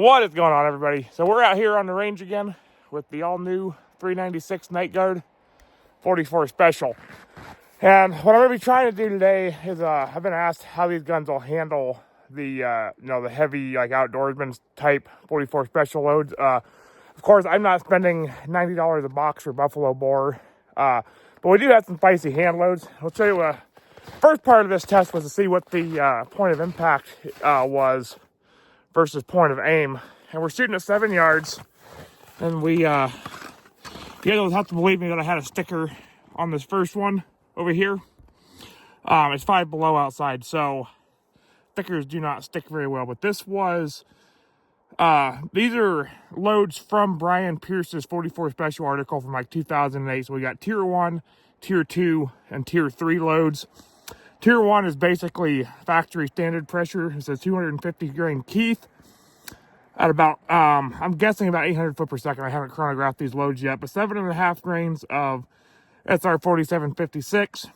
What is going on, everybody? So we're out here on the range again with the all-new 396 Night Guard 44 Special. And what I'm going to be trying to do today is I've been asked how these guns will handle the the heavy outdoorsman type 44 Special loads. Of course, I'm not spending $90 a box for buffalo boar, but we do have some feisty hand loads. I'll show you. First part of this test was to see what the point of impact was versus point of aim, and we're shooting at 7 yards. And you guys will have to believe me that I had a sticker on this first one over here. It's 5 below outside, so stickers do not stick very well. But this was these are loads from Brian Pierce's 44 Special article from like 2008. So we got tier 1, tier 2, and tier 3 loads. Tier 1 is basically factory standard pressure. It's a 250 grain Keith at about, I'm guessing about 800 foot per second. I haven't chronographed these loads yet, but 7.5 grains of SR 4756.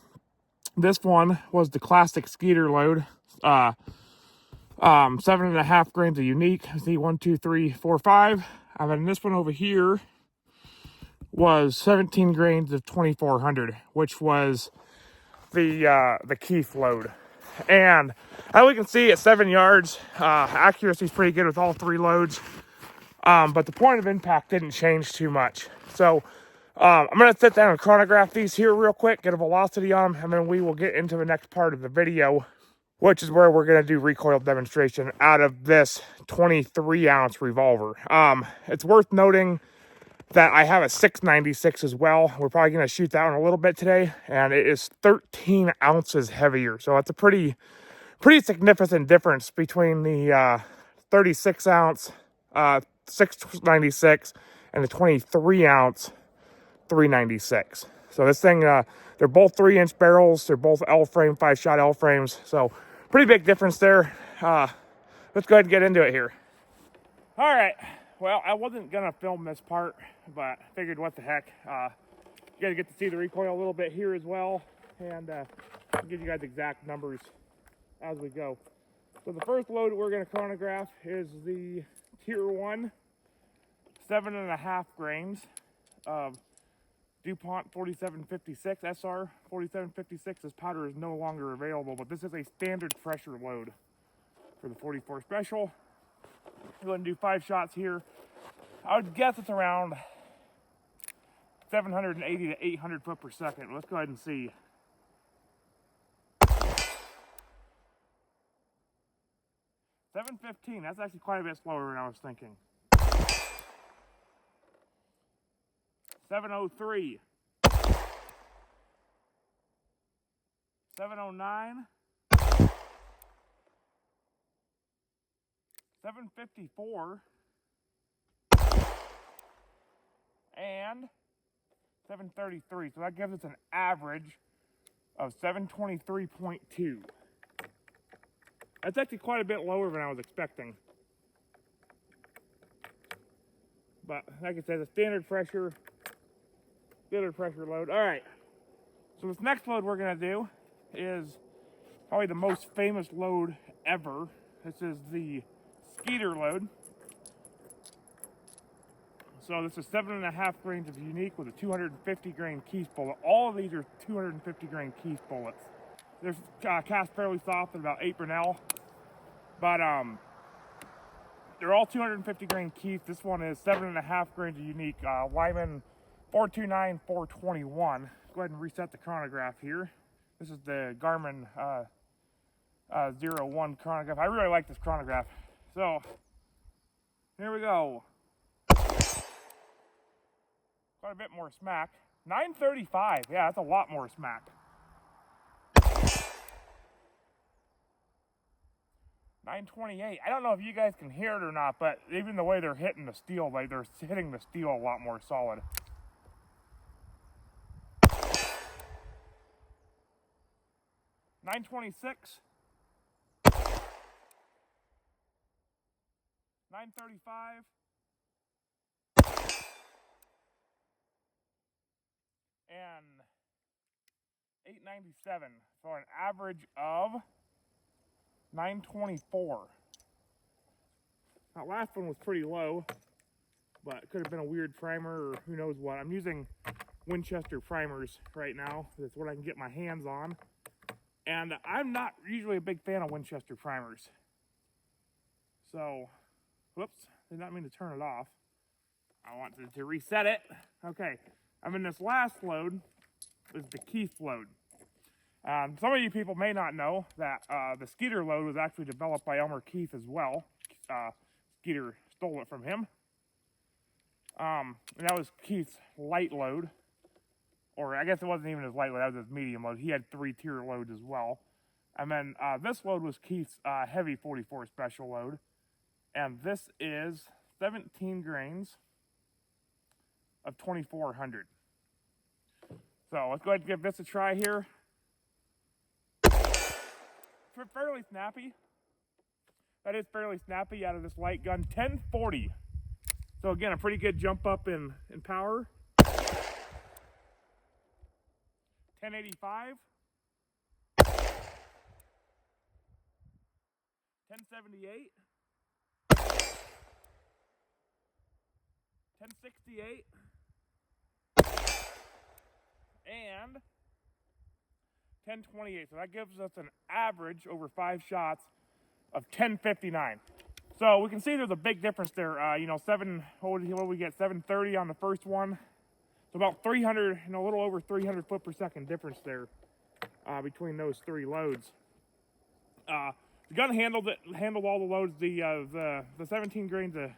This one was the classic Skeeter load. 7.5 grains of unique. See, 1, 2, 3, 4, 5. And then this one over here was 17 grains of 2400, which was the Keith load. And as we can see at 7 yards, accuracy is pretty good with all 3 loads. But the point of impact didn't change too much. So I'm going to sit down and chronograph these here real quick, get a velocity on them, and then we will get into the next part of the video, which is where we're going to do recoil demonstration out of this 23-ounce revolver. It's worth noting that I have a 696 as well. We're probably going to shoot that one a little bit today, and it is 13 ounces heavier. So it's a pretty significant difference between the 36-ounce 696 and the 23-ounce 396. So this thing, they're both 3-inch barrels. They're both L-frame, 5-shot L-frames. So pretty big difference there. Let's go ahead and get into it here. All right. Well, I wasn't going to film this part, but figured what the heck. You guys get to see the recoil a little bit here as well, and I'll give you guys exact numbers as we go. So the first load we're going to chronograph is the tier 1, 7.5 grains of DuPont 4756 SR 4756. This powder is no longer available, but this is a standard pressure load for the 44 Special. Go ahead and do 5 shots here. I would guess it's around 780 to 800 foot per second. Let's go ahead and see. $715. That's actually quite a bit slower than I was thinking. 703. 709. 754. And 733. So that gives us an average of 723.2. That's actually quite a bit lower than I was expecting. But like I said, a standard pressure load. All right. So this next load we're going to do is probably the most famous load ever. This is the Skeeter load. So this is 7.5 grains of unique with a 250 grain Keith bullet. All of these are 250 grain Keith bullets. They're cast fairly soft at about 8 Bernal, but they're all 250 grain Keith. This one is 7.5 grains of unique. Lyman 429 421. Go ahead and reset the chronograph here. This is the Garmin 01 chronograph. I really like this chronograph. So here we go. Quite a bit more smack. 935. Yeah, that's a lot more smack. 928. I don't know if you guys can hear it or not, but even the way they're hitting the steel, like they're hitting the steel a lot more solid. 926. 935. And 897 for an average of 924. That last one was pretty low, but it could have been a weird primer or who knows what. I'm using Winchester primers right now. That's what I can get my hands on. And I'm not usually a big fan of Winchester primers. So, whoops, did not mean to turn it off. I wanted to reset it. Okay, I'm in this last load. Is the Keith load. Some of you people may not know that the Skeeter load was actually developed by Elmer Keith as well. Skeeter stole it from him. And that was Keith's light load. Or I guess it wasn't even his light load, that was his medium load. He had 3-tier loads as well. And then this load was Keith's heavy 44 special load. And this is 17 grains of 2400. So let's go ahead and give this a try here. Fairly snappy. That is fairly snappy out of this light gun. 1040. So again, a pretty good jump up in power. 1085. 1078. 1068. And 1028. So that gives us an average over 5 shots of 1059. So we can see there's a big difference there. What did we get? 730 on the first one. So about 300, a little over 300 foot per second difference there between those 3 loads. The gun handled all the loads. The 17 grains of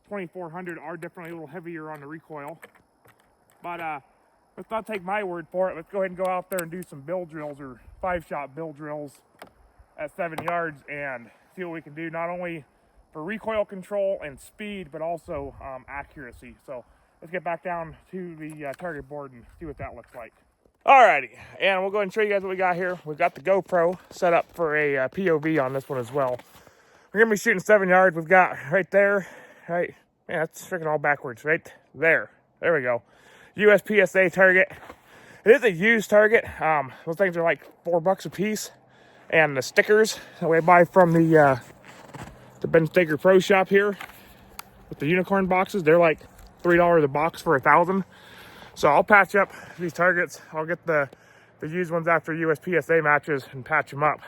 2400 are definitely a little heavier on the recoil. But let's not take my word for it. Let's go ahead and go out there and do some bill drills or 5-shot bill drills at 7 yards and see what we can do, not only for recoil control and speed, but also accuracy. So let's get back down to the target board and see what that looks like. Alrighty, and we'll go ahead and show you guys what we got here. We've got the GoPro set up for a POV on this one as well. We're gonna be shooting 7 yards. We've got right there, right, yeah, that's freaking all backwards, right there. There we go. USPSA target. It is a used target. Those things are like $4 a piece. And the stickers that we buy from the Ben Steaker Pro Shop here with the unicorn boxes, they're like $3 a box for 1,000. So I'll patch up these targets. I'll get the used ones after USPSA matches and patch them up.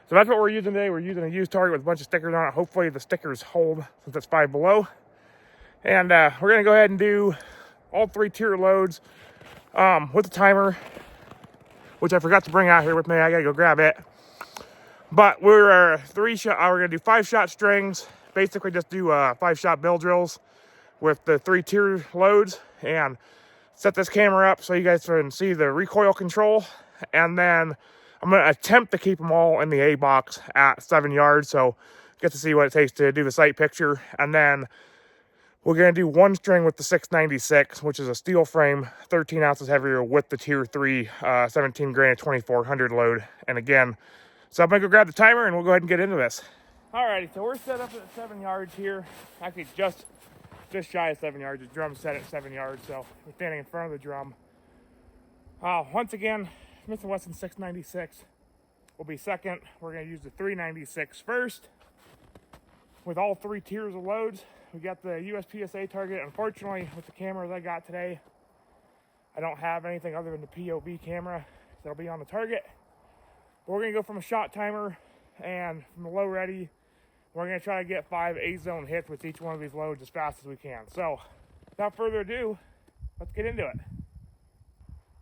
So that's what we're using today. We're using a used target with a bunch of stickers on it. Hopefully the stickers hold since it's 5 below. And we're gonna go ahead and do all 3-tier loads with the timer, which I forgot to bring out here with me. I gotta go grab it. But we're gonna do 5-shot strings. Basically just do 5-shot bill drills with the 3-tier loads and set this camera up so you guys can see the recoil control. And then I'm gonna attempt to keep them all in the A box at 7 yards. So get to see what it takes to do the sight picture. And then we're going to do 1 string with the 696, which is a steel frame, 13 ounces heavier with the tier 3 17 grain of 2400 load. And again, so I'm going to go grab the timer and we'll go ahead and get into this. Alrighty, so we're set up at 7 yards here. Actually, just shy of 7 yards. The drum's set at 7 yards, so we're standing in front of the drum. Once again, Smith Wesson 696 will be second. We're going to use the 396 first with all 3 tiers of loads. We got the USPSA target. Unfortunately, with the cameras I got today, I don't have anything other than the POV camera that'll be on the target. But we're gonna go from a shot timer and from the low ready, we're gonna try to get 5 A-zone hits with each one of these loads as fast as we can. So, without further ado, let's get into it.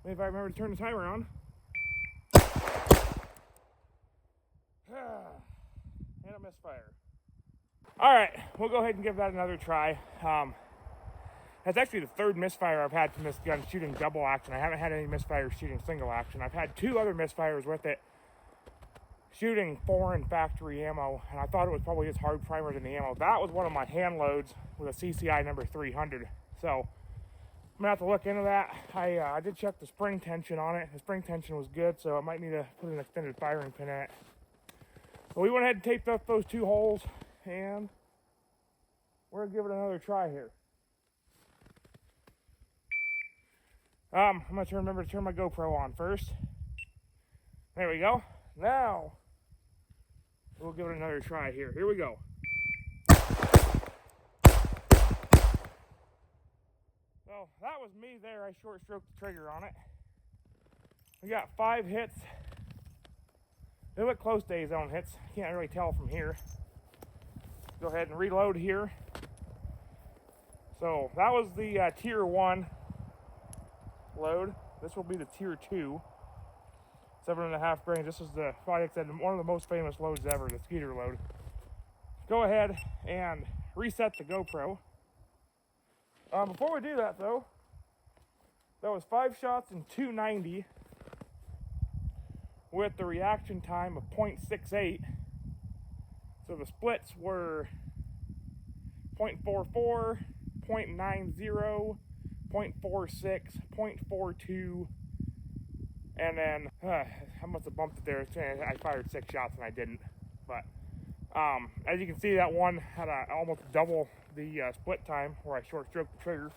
Maybe if I remember to turn the timer on. And a misfire. All right, we'll go ahead and give that another try. That's actually the 3rd misfire I've had from this gun shooting double action. I haven't had any misfires shooting single action. I've had 2 other misfires with it shooting foreign factory ammo, and I thought it was probably just hard primer than the ammo. That was one of my hand loads with a CCI number 300. So I'm gonna have to look into that. I did check the spring tension on it. The spring tension was good, so I might need to put an extended firing pin in it. But we went ahead and taped up those 2 holes, and we're gonna give it another try here. I'm gonna remember to turn my GoPro on first. There we go. Now we'll give it another try here. Here we go. So that was me there. I short stroked the trigger on it. We got 5 hits. They look close to A-zone hits. Can't really tell from here. Go ahead and reload here. So that was the tier 1 load. This will be the tier 2. 7.5 grains. This is the, like I said, one of the most famous loads ever, the Skeeter load. Go ahead and reset the GoPro. Before we do that though, that was 5 shots in 290 with the reaction time of 0.68. So the splits were 0.44, 0.90, 0.46, 0.42, and then I must have bumped it there. I fired 6 shots and I didn't. But as you can see, that one had almost double the split time where I short stroked the trigger.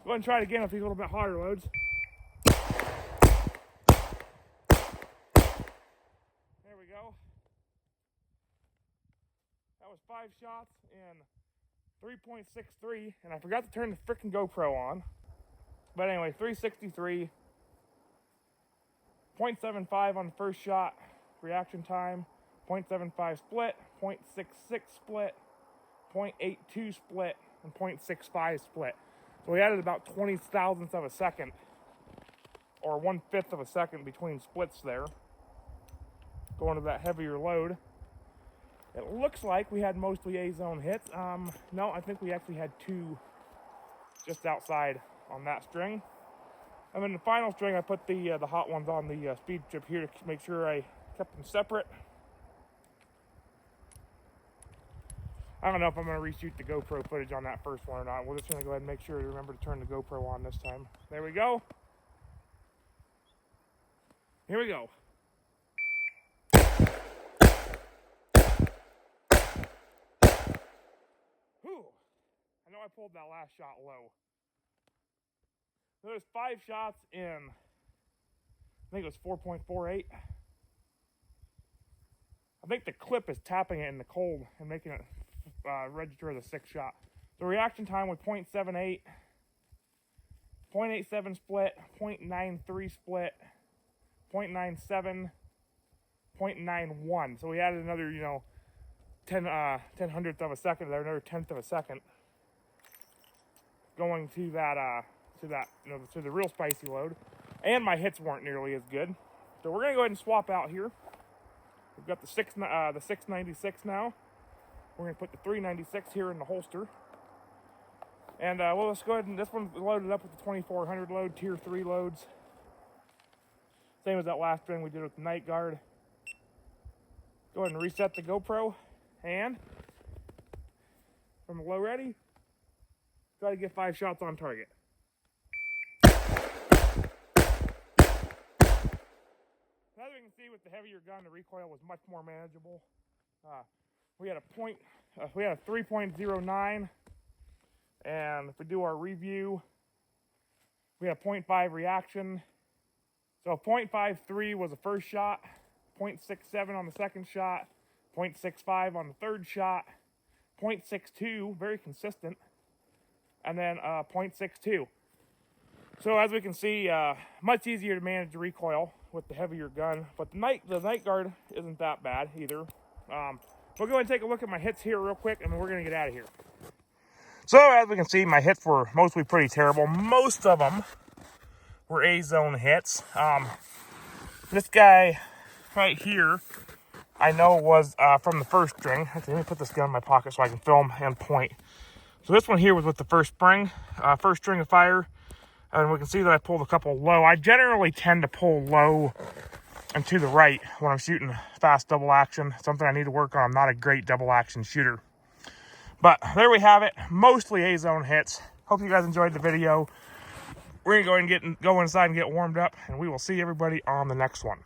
Go ahead and try it again with these little bit hotter loads. There we go. That was 5 shots in 3.63, and I forgot to turn the frickin' GoPro on. But anyway, 363, 0.75 on the first shot, reaction time, 0.75 split, 0.66 split, 0.82 split, and 0.65 split. So we added about 20 thousandths of a second, or 1/5 of a second between splits there, going to that heavier load. It looks like we had mostly A-zone hits. No, I think we actually had 2 just outside on that string. And then the final string, I put the hot ones on the speed strip here to make sure I kept them separate. I don't know if I'm going to reshoot the GoPro footage on that first one or not. We're just going to go ahead and make sure to remember to turn the GoPro on this time. There we go. Here we go. Whew. I know I pulled that last shot low. There's 5 shots in, I think it was 4.48. I think the clip is tapping it in the cold and making it register as a 6 shot. The reaction time was 0.78, 0.87 split, 0.93 split, 0.97, 0.91. So we added another, 10 hundredths of a second there, another 1/10 of a second, going to that to the real spicy load. And my hits weren't nearly as good. So we're gonna go ahead and swap out here. We've got the 696 now. We're gonna put the 396 here in the holster. And well, let's go ahead and, this one's loaded up with the 2400 load, tier 3 loads. Same as that last string we did with the night guard. Go ahead and reset the GoPro, and from the low ready, try to get 5 shots on target. As you can see, with the heavier gun, the recoil was much more manageable. We had a 3.09, and if we do our review, we have 0.5 reaction. So 0.53 was the first shot, 0.67 on the second shot, 0.65 on the third shot, 0.62, very consistent, and then 0.62. So as we can see, much easier to manage the recoil with the heavier gun, but the night guard isn't that bad either. We'll go ahead and take a look at my hits here real quick, and then we're going to get out of here. So as we can see, my hits were mostly pretty terrible. Most of them were A-zone hits. This guy right here, I know was from the first string. Actually, let me put this gun in my pocket so I can film and point. So this one here was with the first string of fire. And we can see that I pulled a couple low. I generally tend to pull low and to the right when I'm shooting fast double action. Something I need to work on. I'm not a great double action shooter. But there we have it. Mostly A-zone hits. Hope you guys enjoyed the video. We're going to go inside and get warmed up, and we will see everybody on the next one.